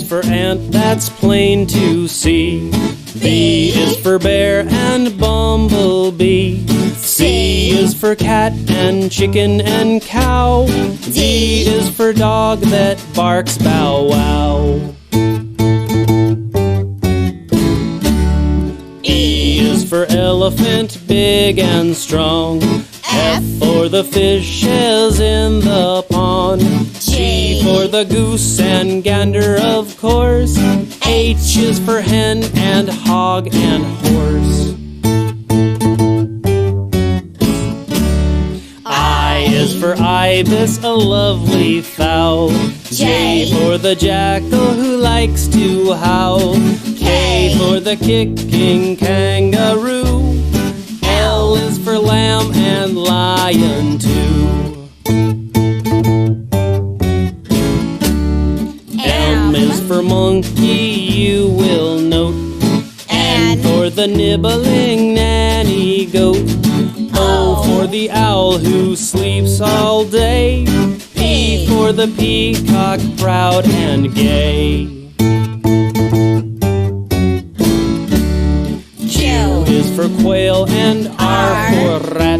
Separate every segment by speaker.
Speaker 1: for ant, that's plain to see. B is for bear and bumblebee. C is for cat and chicken and cow. D is for dog that barks bow wow. E is for elephant, big and strong. F for the fishes in the pond. G for the goose and gander, of course. H is for hen and hog and horse. I is for ibis, a lovely fowl. J for the jackal who likes to howl. K for the kicking kangaroo. L is for lamb and lion too. M is for monkey, you will note. N for the nibbling nanny goat. O for the owl who sleeps all day. P for the peacock, proud and gay. Q is for quail and R for rat.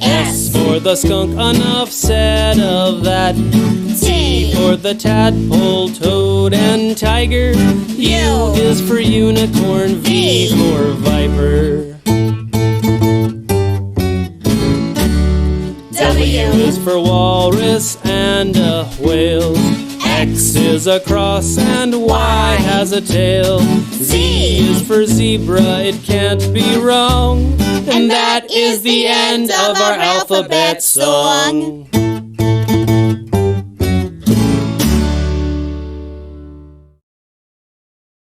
Speaker 1: S for the skunk, enough said of that. T for the tadpole, toad and tiger. U is for unicorn, V for viper. W is for walrus and a whale. X is a cross and Y has a tail. Z is for zebra, it can't be wrong. And that is the end of our alphabet song.